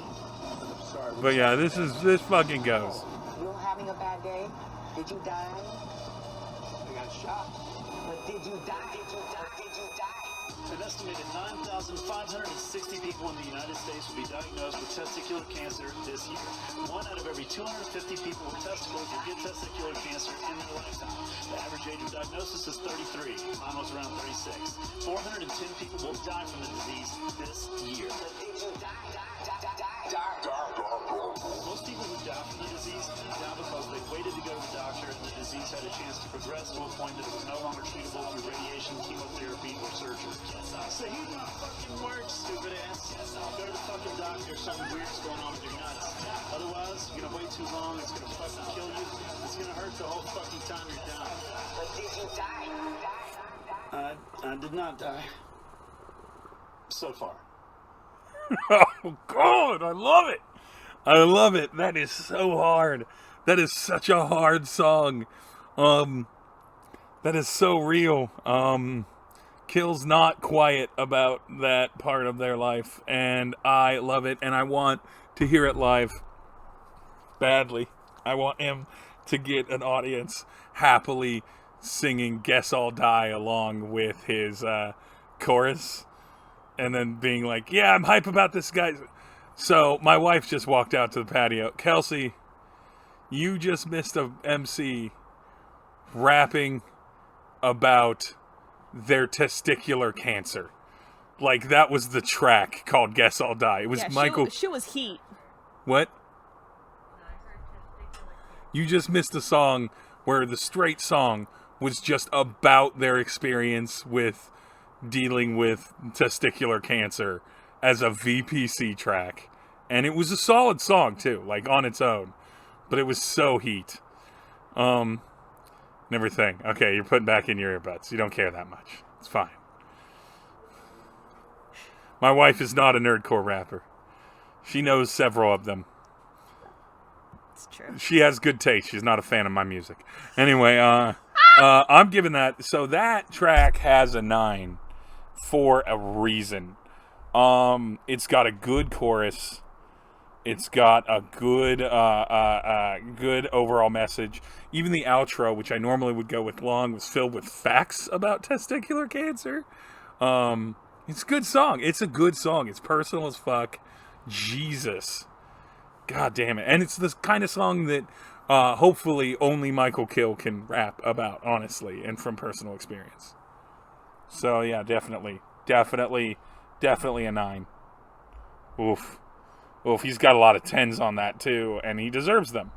But yeah, this fucking goes. You're having a bad day? Did you die? I got shot. But did you die? Did you die? Did you die? An estimated 9,560 people in the United States will be diagnosed with testicular cancer this year. 1 out of every 250 people with testicles will get testicular cancer in their lifetime. The average age of diagnosis is 33. Mine was around 36. 410 people will die from the disease this year. But did you die? Most people who die from the disease die because they waited to go to the doctor and the disease had a chance to progress to a point that it was no longer treatable through radiation, chemotherapy, or surgery. So you do not fucking work, stupid ass. Go to the fucking doctor. Something weird's going on with your nuts. Otherwise, you're gonna wait too long. It's gonna fucking kill you. It's gonna hurt the whole fucking time you're down. But did you die? I did not die. So far. Oh God, I love it. I love it. That is so hard. That is such a hard song. That is so real. Kill's not quiet about that part of their life, and I love it, and I want to hear it live badly. I want him to get an audience happily singing Guess I'll Die along with his chorus, and then being like, yeah, I'm hype about this guy. So my wife just walked out to the patio. Kelsey, you just missed a MC rapping about their testicular cancer. Like, that was the track called Guess I'll Die. It was Michael. She was heat. What? You just missed a song where the straight song was just about their experience with dealing with testicular cancer as a VPC track. And it was a solid song too, like on its own. But it was so heat. And everything. Okay, you're putting back in your earbuds. You don't care that much. It's fine. My wife is not a nerdcore rapper. She knows several of them. It's true. She has good taste. She's not a fan of my music. Anyway, I'm giving that. So that track has a 9 for a reason. It's got a good chorus. It's got a good, good overall message. Even the outro, which I normally would go with long, was filled with facts about testicular cancer. It's a good song. It's a good song. It's personal as fuck. Jesus. God damn it. And it's the kind of song that hopefully only Michael Kill can rap about, honestly, and from personal experience. So, yeah, definitely a 9. Oof. Oof, he's got a lot of 10s on that, too, and he deserves them.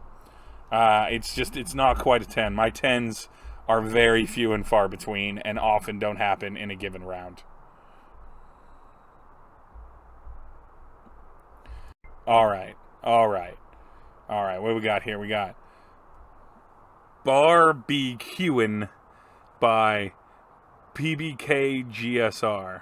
It's not quite a 10. My 10s are very few and far between and often don't happen in a given round. All right. What do we got here? We got Barbecuing by PBK GSR.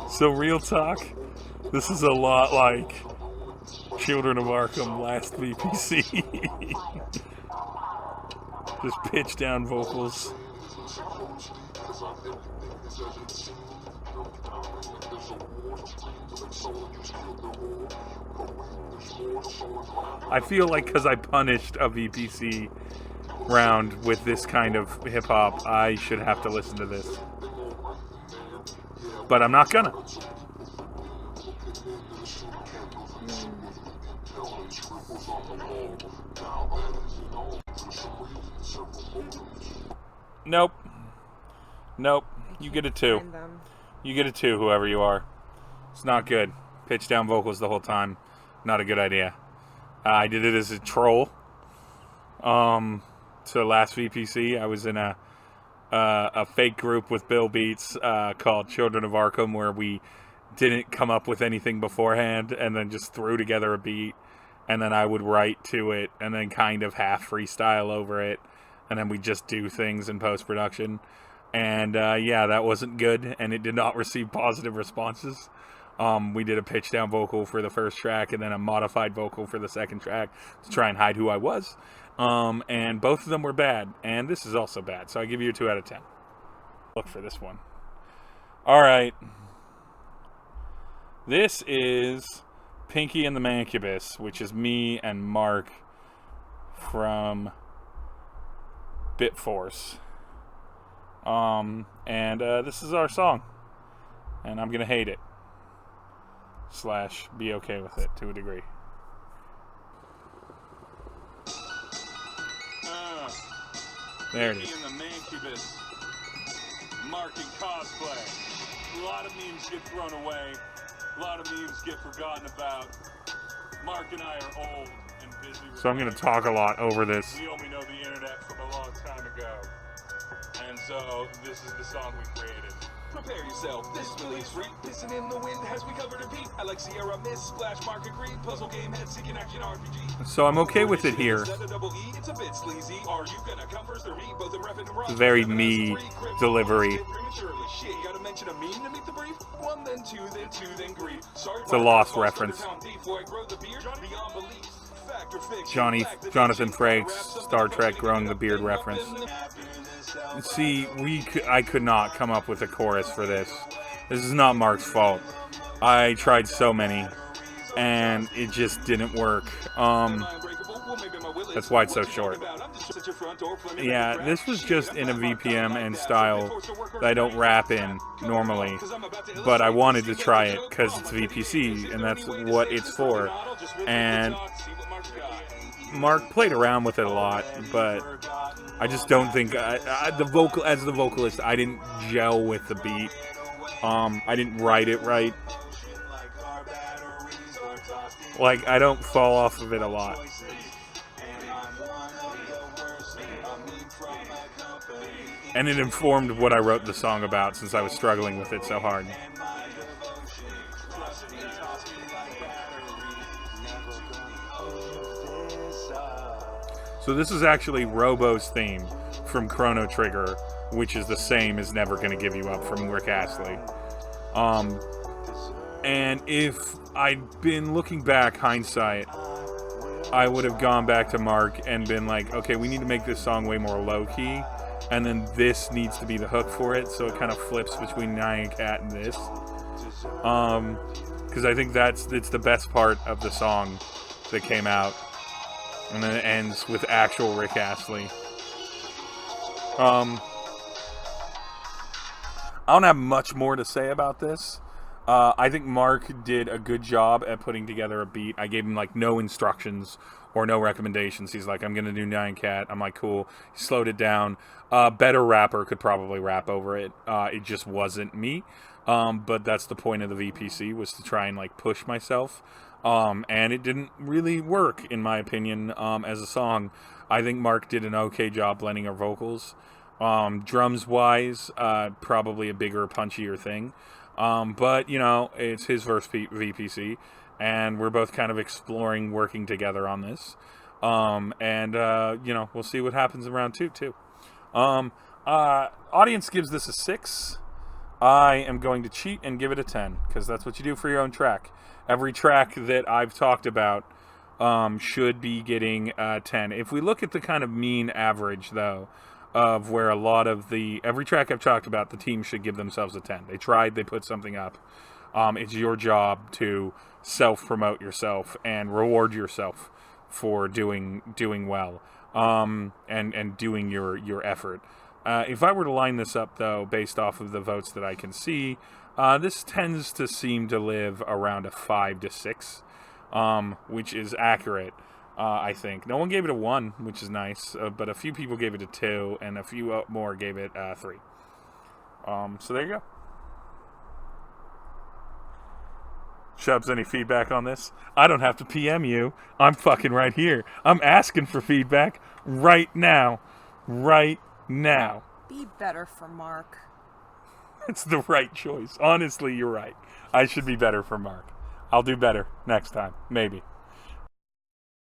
So real talk, this is a lot like Children of Arkham last VPC. Just pitch down vocals. I feel like because I punished a VPC round with this kind of hip hop, I should have to listen to this. But I'm not gonna. Nope. You get a 2. You get a 2, whoever you are. It's not good. Pitch down vocals the whole time. Not a good idea. I did it as a troll. So last VPC, I was in a fake group with Bill Beats called Children of Arkham, where we didn't come up with anything beforehand and then just threw together a beat, and then I would write to it and then kind of half freestyle over it, and then we just do things in post-production. And yeah, that wasn't good, and it did not receive positive responses. We did a pitch down vocal for the first track and then a modified vocal for the second track to try and hide who I was. And both of them were bad, and this is also bad, so I give you a 2 out of 10. Look for this one. All right. This is Pinky and the Mancubus, which is me and Mark from Bitforce. And this is our song, and I'm gonna hate it / be okay with it to a degree. There it is. Pinky and the Mancubus, Mark and cosplay. A lot of memes get thrown away. A lot of memes get forgotten about. Mark and I are old and busy. So I'm gonna talk a lot over this. We only know the internet from a long time ago. And so this is the song we created. Prepare yourself, this really is free. Pissing in the wind has we covered a beat. I like Sierra Miss, Splash Market Green, puzzle game, head seeking action RPG. So I'm okay with it here. It's a bit sleazy. Are you gonna come first or me? Both in reffing and rock. Very me delivery. Shit, gotta mention a meme to meet the brief. 1, then 2, then 2, then grief. Sorry, it's a Lost reference. Jonathan Frakes, Star Trek growing the beard reference. See, I could not come up with a chorus for this. This is not Mark's fault. I tried so many, and it just didn't work. That's why it's so short. Yeah, this was just in a VPM and style that I don't rap in normally, but I wanted to try it because it's VPC, and that's what it's for. And Mark played around with it a lot, but I just don't think as the vocalist, I didn't gel with the beat. I didn't write it right. Like, I don't fall off of it a lot. And it informed what I wrote the song about, since I was struggling with it so hard. So this is actually Robo's theme from Chrono Trigger, which is the same as Never Gonna Give You Up from Rick Astley. And if I'd been looking back, hindsight, I would have gone back to Mark and been like, okay, we need to make this song way more low-key, and then this needs to be the hook for it, so it kind of flips between Nyan Cat and this. Because I think it's the best part of the song that came out. And then it ends with actual Rick Astley. I don't have much more to say about this. I think Mark did a good job at putting together a beat. I gave him like no instructions or no recommendations. He's like, I'm going to do Nyan Cat. I'm like, cool. He slowed it down. Better rapper could probably rap over it. It just wasn't me. But that's the point of the VPC, was to try and like push myself. And it didn't really work, in my opinion, as a song. I think Mark did an okay job blending our vocals. Drums-wise, probably a bigger, punchier thing. But, you know, it's his first VPC, and we're both kind of exploring working together on this. You know, we'll see what happens in round 2, too. Audience gives this a 6. I am going to cheat and give it a 10, because that's what you do for your own track. Every track that I've talked about should be getting 10. If we look at the kind of mean average, though, of where a lot of every track I've talked about, the team should give themselves a 10. They tried, they put something up. It's your job to self-promote yourself and reward yourself for doing well, and doing your effort. If I were to line this up, though, based off of the votes that I can see, this tends to seem to live around a 5 to 6, which is accurate, I think. No one gave it a 1, which is nice, but a few people gave it a 2, and a few more gave it 3. So there you go. Shubs, any feedback on this? I don't have to PM you. I'm fucking right here. I'm asking for feedback right now. Right now. Be better for Mark. It's the right choice. Honestly, you're right. I should be better for Mark. I'll do better next time. Maybe.